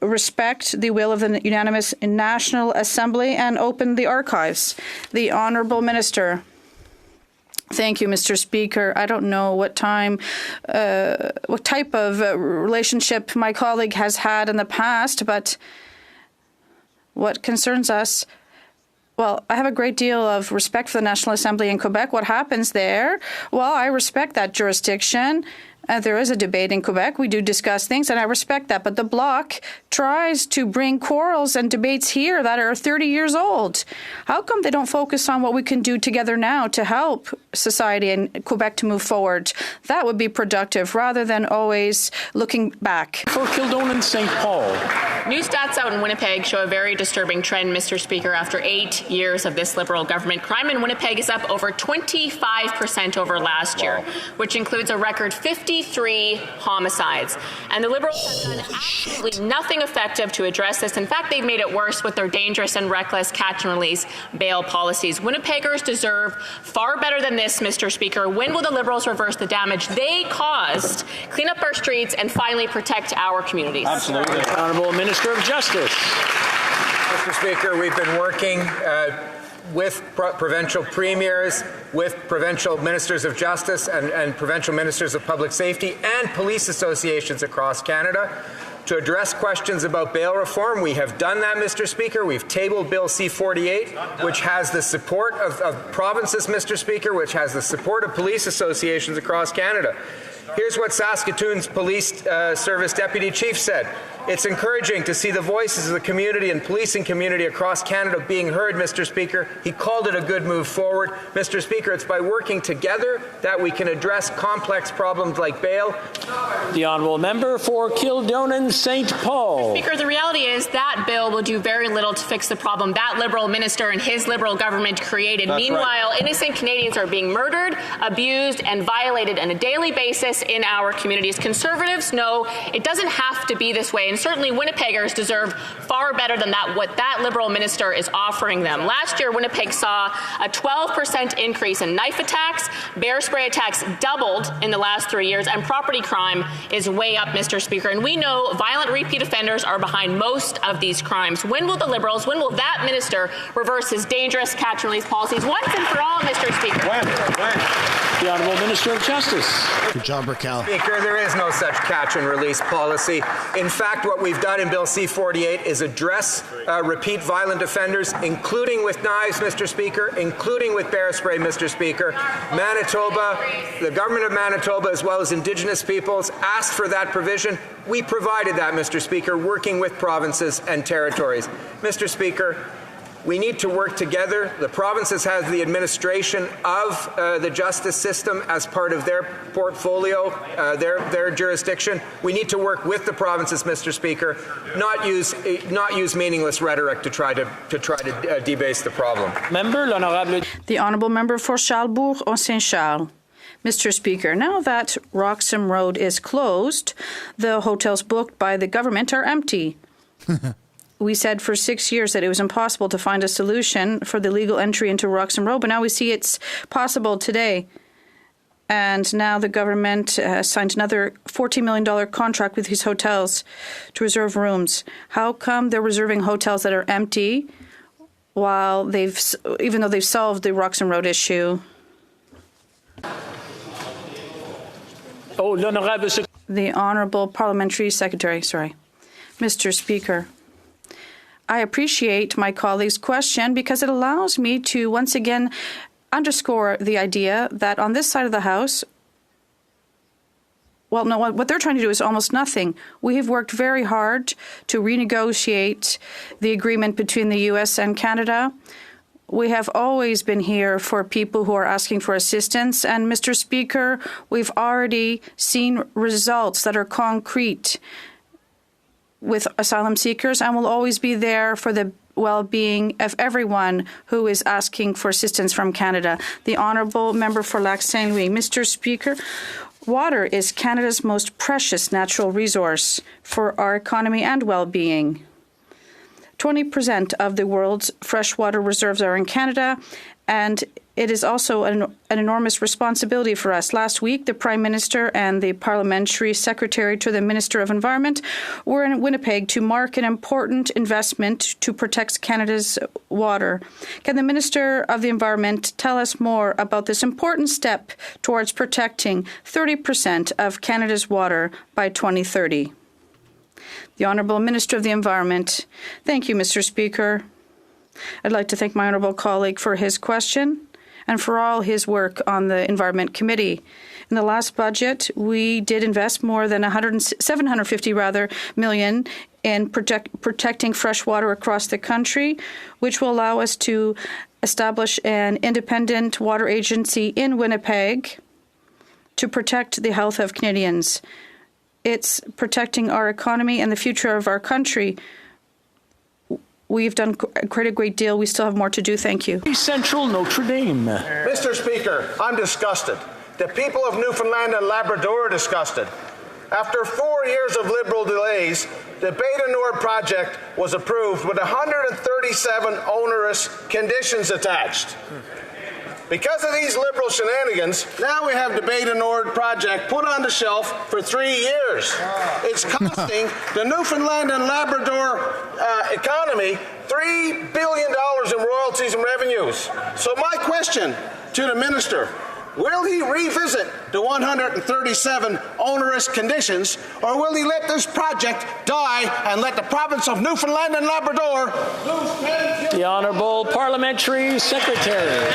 respect the will of the unanimous National Assembly and open the archives? The Honourable Minister. Thank you, Mr. Speaker. I don't know what type of relationship my colleague has had in the past, but what concerns us, well, I have a great deal of respect for the National Assembly in Quebec. What happens there? Well, I respect that jurisdiction. There is a debate in Quebec. We do discuss things, and I respect that. But the Bloc tries to bring quarrels and debates here that are 30 years old. How come they don't focus on what we can do together now to help society in Quebec to move forward? That would be productive, rather than always looking back. For Kildonan St. Paul. New stats out in Winnipeg show a very disturbing trend, Mr. Speaker. After 8 years of this Liberal government, crime in Winnipeg is up over 25% over last year, which includes a record 53 homicides. And the Liberals have done absolutely nothing effective to address this. In fact, they've made it worse with their dangerous and reckless catch and release bail policies. Winnipeggers deserve far better than this, Mr. Speaker. When will the Liberals reverse the damage they caused, clean up our streets, and finally protect our communities? Absolutely. Honourable Minister of Justice. Mr. Speaker, we've been working with provincial premiers, with provincial ministers of justice and provincial ministers of public safety and police associations across Canada to address questions about bail reform. We have done that, Mr. Speaker. We've tabled Bill C-48, which has the support of provinces, Mr. Speaker, which has the support of police associations across Canada. Here's what Saskatoon's police service deputy chief said. It's encouraging to see the voices of the community and policing community across Canada being heard, Mr. Speaker. He called it a good move forward. Mr. Speaker, it's by working together that we can address complex problems like bail. The Honourable Member for Kildonan St. Paul. Speaker, the reality is that bill will do very little to fix the problem that Liberal minister and his Liberal government created. That's Meanwhile, right. Innocent Canadians are being murdered, abused, and violated on a daily basis in our communities. Conservatives know it doesn't have to be this way, and certainly Winnipeggers deserve far better than that, what that Liberal minister is offering them. Last year, Winnipeg saw a 12% increase in knife attacks. Bear spray attacks doubled in the last 3 years, and property crime is way up, Mr. Speaker. And we know violent repeat offenders are behind most of these crimes. When will the Liberals, when will that minister reverse his dangerous catch-and-release policies once and for all, Mr. Speaker? When? The Honourable Minister of Justice. Good job, Raquel. Speaker, there is no such catch-and-release policy. In fact, what we've done in Bill C-48 is address repeat violent offenders, including with knives, Mr. Speaker, including with bear spray, Mr. Speaker. Manitoba, the government of Manitoba, as well as Indigenous peoples, asked for that provision. We provided that, Mr. Speaker, working with provinces and territories. Mr. Speaker, we need to work together. The provinces have the administration of the justice system as part of their portfolio, their jurisdiction. We need to work with the provinces, Mr. Speaker, not use meaningless rhetoric to try to debase the problem. The honourable member for Charlesbourg-Saint Mr. Speaker, now that Roxham Road is closed, the hotels booked by the government are empty. We said for 6 years that it was impossible to find a solution for the legal entry into Roxham Road, but now we see it's possible today. And now the government has signed another $14 million contract with these hotels to reserve rooms. How come they're reserving hotels that are empty while even though they've solved the Roxham Road issue? The Honourable Parliamentary Secretary, Mr. Speaker. I appreciate my colleague's question because it allows me to once again underscore the idea that on this side of the House, what they're trying to do is almost nothing. We have worked very hard to renegotiate the agreement between the U.S. and Canada. We have always been here for people who are asking for assistance. And, Mr. Speaker, we've already seen results that are concrete with asylum seekers, and will always be there for the well-being of everyone who is asking for assistance from Canada. The Honourable Member for Lac Saint Louis. Mr. Speaker, water is Canada's most precious natural resource for our economy and well-being. 20% of the world's freshwater reserves are in Canada, and it is also an enormous responsibility for us. Last week, the Prime Minister and the Parliamentary Secretary to the Minister of Environment were in Winnipeg to mark an important investment to protect Canada's water. Can the Minister of the Environment tell us more about this important step towards protecting 30% of Canada's water by 2030? The Honourable Minister of the Environment. Thank you, Mr. Speaker. I'd like to thank my honourable colleague for his question and for all his work on the Environment Committee. In the last budget, we did invest more than $750 million in protecting fresh water across the country, which will allow us to establish an independent water agency in Winnipeg to protect the health of Canadians. It's protecting our economy and the future of our country. We've done quite a great deal. We still have more to do. Thank you. Central Notre Dame. Mr. Speaker, I'm disgusted. The people of Newfoundland and Labrador are disgusted. After 4 years of Liberal delays, the Bay du Nord project was approved with 137 onerous conditions attached. Because of these Liberal shenanigans, now we have the Bay du Nord project put on the shelf for 3 years. It's costing the Newfoundland and Labrador economy $3 billion in royalties and revenues. So my question to the Minister, will he revisit the 137 onerous conditions, or will he let this project die and let the province of Newfoundland and Labrador lose? The Honourable Parliamentary Secretary.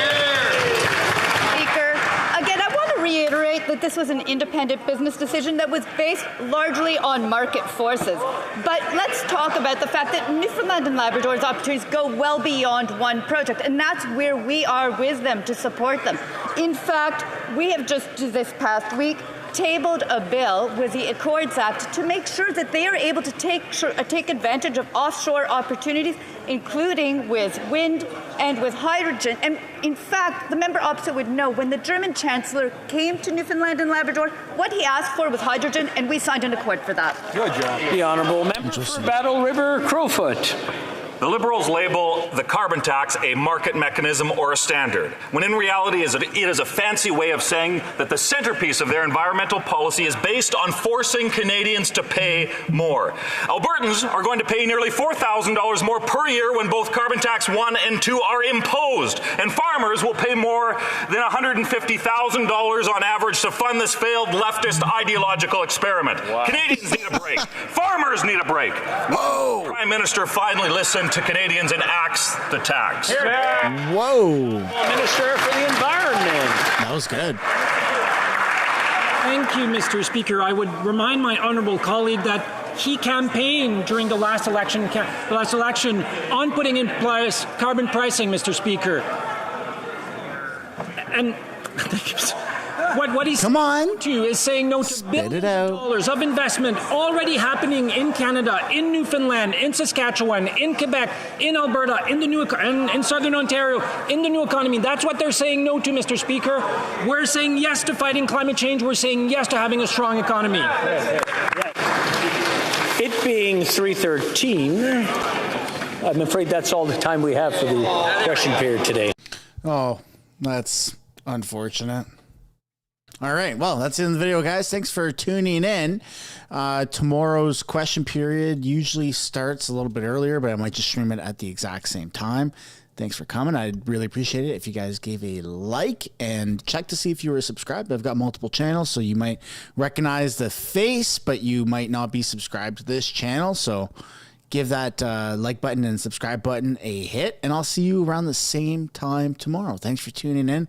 Reiterate that this was an independent business decision that was based largely on market forces. But let's talk about the fact that Newfoundland and Labrador's opportunities go well beyond one project, and that's where we are with them to support them. In fact, we have just this past week tabled a bill with the Accords Act to make sure that they are able to take advantage of offshore opportunities, including with wind and with hydrogen. And in fact, the member opposite would know when the German Chancellor came to Newfoundland and Labrador, what he asked for was hydrogen, and we signed an accord for that. Good job. The Honourable Member for Battle River Crowfoot. The Liberals label the carbon tax a market mechanism or a standard, when in reality it is a fancy way of saying that the centerpiece of their environmental policy is based on forcing Canadians to pay more. Albertans are going to pay nearly $4,000 more per year when both carbon tax 1 and 2 are imposed, and farmers will pay more than $150,000 on average to fund this failed leftist ideological experiment. Wow. Canadians need a break. Farmers need a break. Whoa. Prime Minister finally listened to Canadians and axed the tax. Whoa. Minister for the Environment. That was good. Thank you, Mr. Speaker. I would remind my honourable colleague that he campaigned during the last election on putting in place carbon pricing, Mr. Speaker. And what he's is saying no to billions of dollars of investment already happening in Canada, in Newfoundland, in Saskatchewan, in Quebec, in Alberta, in the new and in Southern Ontario, in the new economy. That's what they're saying no to, Mr. Speaker. We're saying yes to fighting climate change. We're saying yes to having a strong economy. It being 3:13, I'm afraid that's all the time we have for the question period today. Oh, that's unfortunate. All right. Well, that's the end of the video, guys. Thanks for tuning in. Tomorrow's question period usually starts a little bit earlier, but I might just stream it at the exact same time. Thanks for coming. I'd really appreciate it if you guys gave a like and check to see if you were subscribed. I've got multiple channels, so you might recognize the face, but you might not be subscribed to this channel. So give that like button and subscribe button a hit, and I'll see you around the same time tomorrow. Thanks for tuning in.